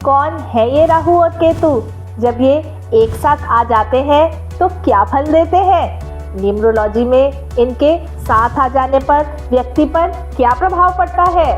कौन है ये राहु और केतु? जब ये एक साथ आ जाते हैं तो क्या फल देते हैं? न्यूमरोलॉजी में इनके साथ आ जाने पर व्यक्ति पर क्या प्रभाव पड़ता है?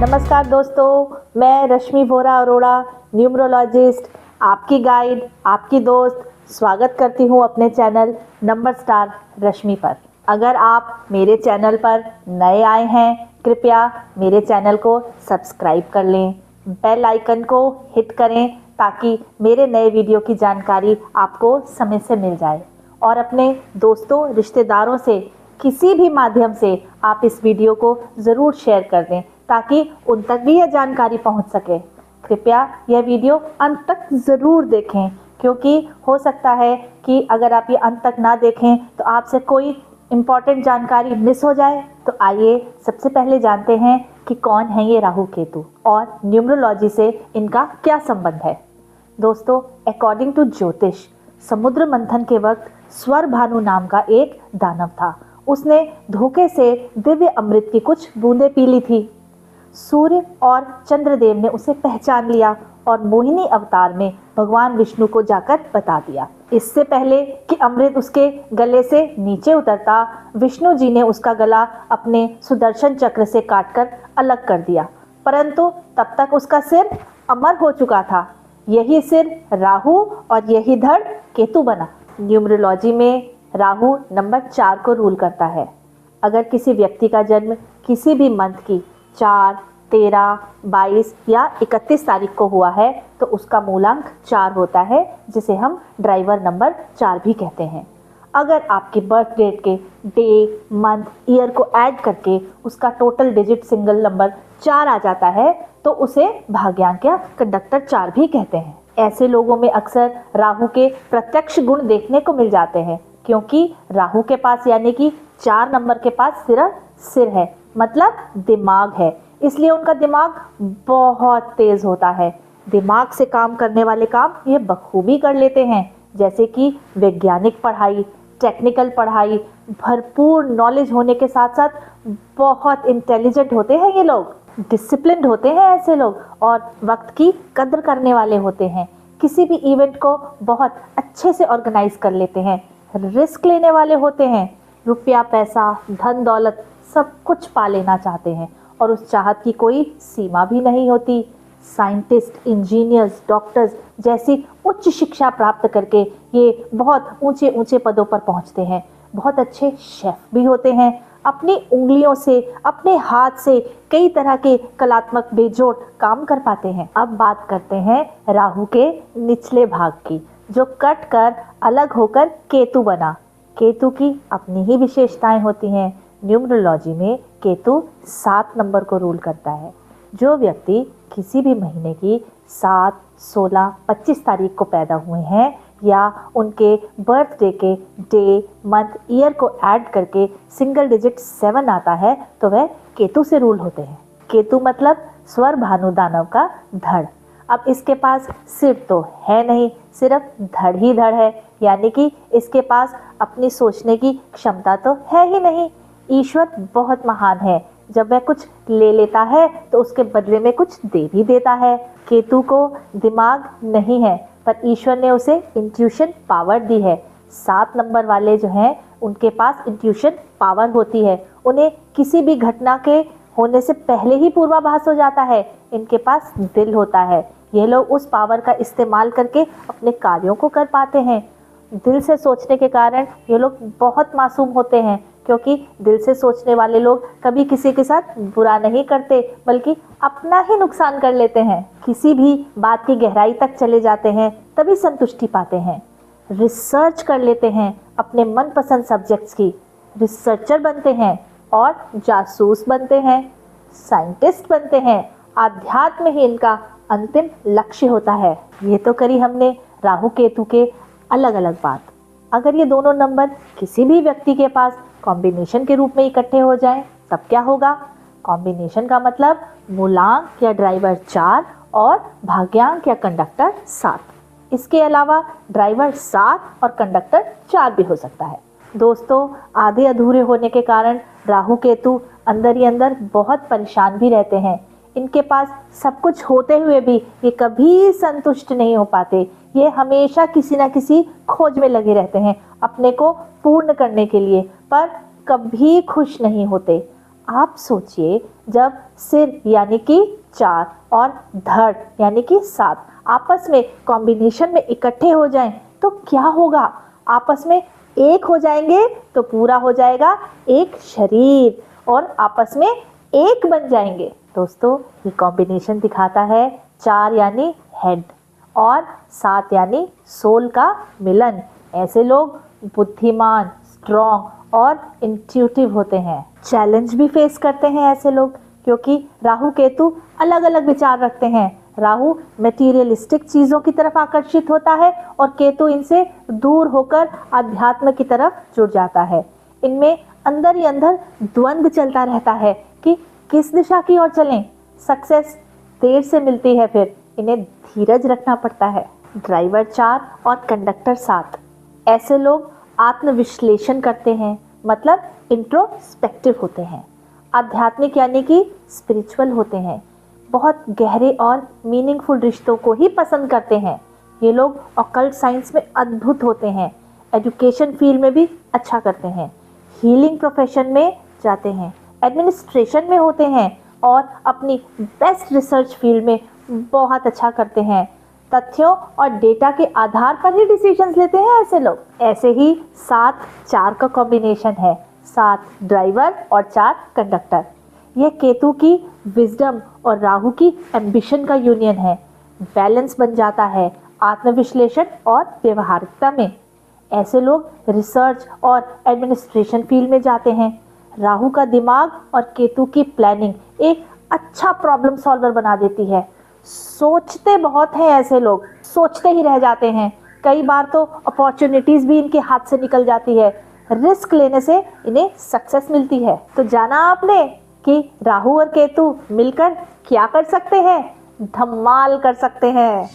नमस्कार दोस्तों, मैं रश्मि वोरा अरोड़ा, न्यूमरोलॉजिस्ट, आपकी गाइड, आपकी दोस्त, स्वागत करती हूँ अपने चैनल नंबर स्टार रश्मि पर। अगर आप मेरे चैनल पर नए आए हैं, कृपया मेरे चैनल को सब्सक्राइब कर लें, बेल आइकन को हिट करें ताकि मेरे नए वीडियो की जानकारी आपको समय से मिल जाए। और अपने दोस्तों, रिश्तेदारों से किसी भी माध्यम से आप इस वीडियो को ज़रूर शेयर कर दें ताकि उन तक भी यह जानकारी पहुंच सके। कृपया यह वीडियो अंत तक ज़रूर देखें, क्योंकि हो सकता है कि अगर आप ये अंत तक ना देखें तो आपसे कोई इम्पॉर्टेंट जानकारी मिस हो जाए। तो आइए सबसे पहले जानते हैं कि कौन है ये राहु केतु और न्यूमरोलॉजी से इनका क्या संबंध है। दोस्तों, अकॉर्डिंग टू ज्योतिष, समुद्र मंथन के वक्त स्वर भानु नाम का एक दानव था। उसने धोखे से दिव्य अमृत की कुछ बूंदें पी ली थी। सूर्य और चंद्रदेव ने उसे पहचान लिया और मोहिनी अवतार में भगवान विष्णु को जाकर बता दिया। इससे पहले कि अमृत उसके गले से नीचे उतरता, विष्णु जी ने उसका गला अपने सुदर्शन चक्र से काटकर अलग कर दिया, परंतु तब तक उसका सिर अमर हो चुका था। यही सिर राहु और यही धड़ केतु बना। न्यूमरोलॉजी में राहु नंबर 4 को रूल करता है। अगर किसी व्यक्ति का जन्म किसी भी मंथ की 4, 13, 22 या 31 तारीख को हुआ है तो उसका मूलांक 4 होता है, जिसे हम ड्राइवर नंबर 4 भी कहते हैं। अगर आपके बर्थ डेट के डे, मंथ, ईयर को ऐड करके उसका टोटल डिजिट सिंगल नंबर 4 आ जाता है तो उसे भाग्यांक या कंडक्टर 4 भी कहते हैं। ऐसे लोगों में अक्सर राहु के प्रत्यक्ष गुण देखने को मिल जाते हैं, क्योंकि राहु के पास यानी कि 4 नंबर के पास सिर्फ सिर है, मतलब दिमाग है, इसलिए उनका दिमाग बहुत तेज होता है। दिमाग से काम करने वाले काम ये बखूबी कर लेते हैं, जैसे कि वैज्ञानिक पढ़ाई, टेक्निकल पढ़ाई, भरपूर नॉलेज होने के साथ साथ बहुत इंटेलिजेंट होते हैं ये लोग, डिसिप्लिन्ड होते हैं ऐसे लोग, और वक्त की कद्र करने वाले होते हैं। किसी भी इवेंट को बहुत अच्छे से ऑर्गेनाइज कर लेते हैं, रिस्क लेने वाले होते हैं, रुपया पैसा, धन दौलत सब कुछ पा लेना चाहते हैं और उस चाहत की कोई सीमा भी नहीं होती। साइंटिस्ट, इंजीनियर्स, डॉक्टर्स जैसी उच्च शिक्षा प्राप्त करके ये बहुत ऊंचे ऊंचे पदों पर पहुंचते हैं। बहुत अच्छे शेफ भी होते हैं। अपनी उंगलियों से, अपने हाथ से कई तरह के कलात्मक बेजोड़ काम कर पाते हैं। अब बात करते हैं राहु के निचले भाग की, जो कट कर अलग होकर केतु बना। केतु की अपनी ही विशेषताएं होती हैं। न्यूमरोलॉजी में केतु 7 नंबर को रूल करता है। जो व्यक्ति किसी भी महीने की 7, 16, 25 तारीख को पैदा हुए हैं या उनके बर्थडे के डे, मंथ, ईयर को ऐड करके सिंगल डिजिट 7 आता है तो वह केतु से रूल होते हैं। केतु मतलब स्वर भानु दानव का धड़। अब इसके पास सिर तो है नहीं, सिर्फ धड़ ही धड़ है, यानी कि इसके पास अपनी सोचने की क्षमता तो है ही नहीं। ईश्वर बहुत महान है, जब वह कुछ ले लेता है तो उसके बदले में कुछ दे भी देता है। केतु को दिमाग नहीं है, पर ईश्वर ने उसे इंट्यूशन पावर दी है। 7 नंबर वाले जो हैं उनके पास इंट्यूशन पावर होती है। उन्हें किसी भी घटना के होने से पहले ही पूर्वाभास हो जाता है। इनके पास दिल होता है। ये लोग उस पावर का इस्तेमाल करके अपने कार्यों को कर पाते हैं। दिल से सोचने के कारण ये लोग बहुत मासूम होते हैं, क्योंकि दिल से सोचने वाले लोग कभी किसी के साथ बुरा नहीं करते, बल्कि अपना ही नुकसान कर लेते हैं। किसी भी बात की गहराई तक चले जाते हैं तभी संतुष्टि पाते हैं। रिसर्च कर लेते हैं अपने मनपसंद सब्जेक्ट्स की, रिसर्चर बनते हैं और जासूस बनते हैं, साइंटिस्ट बनते हैं। आध्यात्म ही इनका अंतिम लक्ष्य होता है। ये तो करी हमने राहु केतु के अलग अलग बात। अगर ये दोनों नंबर किसी भी व्यक्ति के पास कॉम्बिनेशन के रूप में इकट्ठे हो जाएं, तब क्या होगा? कॉम्बिनेशन का मतलब मूलांक या ड्राइवर 4 और भाग्यांक या कंडक्टर 7। इसके अलावा ड्राइवर 7 और कंडक्टर 4 भी हो सकता है। दोस्तों, आधे अधूरे होने के कारण राहु केतु अंदर ही अंदर बहुत परेशान भी रहते हैं। इनके पास सब कुछ होते हुए भी ये कभी संतुष्ट नहीं हो पाते। ये हमेशा किसी ना किसी खोज में लगे रहते हैं अपने को पूर्ण करने के लिए, पर कभी खुश नहीं होते। आप सोचिए, जब सिर यानी कि 4 और धड़ यानी कि 7 आपस में कॉम्बिनेशन में इकट्ठे हो जाएं तो क्या होगा। आपस में एक हो जाएंगे तो पूरा हो जाएगा एक शरीर और आपस में एक बन जाएंगे। दोस्तों, ये कॉम्बिनेशन दिखाता है 4 यानी हेड और 7 यानी सोल का मिलन। ऐसे लोग बुद्धिमान, स्ट्रॉन्ग और इंट्यूटिव होते हैं। चैलेंज भी फेस करते हैं ऐसे लोग, क्योंकि राहु केतु अलग अलग विचार रखते हैं। राहु मटेरियलिस्टिक चीज़ों की तरफ आकर्षित होता है और केतु इनसे दूर होकर अध्यात्म की तरफ जुड़ जाता है। इनमें अंदर ही अंदर द्वंद्व चलता रहता है कि किस दिशा की ओर चलें। सक्सेस देर से मिलती है, फिर इन्हें धीरज रखना पड़ता है। ड्राइवर 4 और कंडक्टर 7 ऐसे लोग आत्मविश्लेषण करते हैं, मतलब इंट्रोस्पेक्टिव होते हैं। आध्यात्मिक यानी कि स्पिरिचुअल होते हैं। बहुत गहरे और मीनिंगफुल रिश्तों को ही पसंद करते हैं। ये लोग ऑकल्ट साइंस में अद्भुत होते हैं। एजुकेशन फील्ड में भी अच्छा करते हैं। हीलिंग प्रोफेशन में जाते हैं। एडमिनिस्ट्रेशन में होते हैं और अपनी बेस्ट रिसर्च फील्ड में बहुत अच्छा करते हैं। तथ्यों और डेटा के आधार पर ही डिसीजंस लेते हैं ऐसे लोग। ऐसे ही 7-4 का कॉम्बिनेशन है। 7 ड्राइवर और 4 कंडक्टर। यह केतु की विजडम और राहु की एम्बिशन का यूनियन है। बैलेंस बन जाता है आत्मविश्लेषण और व्यवहारिकता में। ऐसे लोग रिसर्च और एडमिनिस्ट्रेशन फील्ड में जाते हैं। राहु का दिमाग और केतु की प्लानिंग एक अच्छा प्रॉब्लम सॉल्वर बना देती है। सोचते बहुत हैं ऐसे लोग, सोचते ही रह जाते हैं। कई बार तो अपॉर्चुनिटीज़ भी इनके हाथ से निकल जाती है। रिस्क लेने से इन्हें सक्सेस मिलती है। तो जाना आपने कि राहु और केतु मिलकर क्या कर सकते हैं? धमाल कर सकते हैं।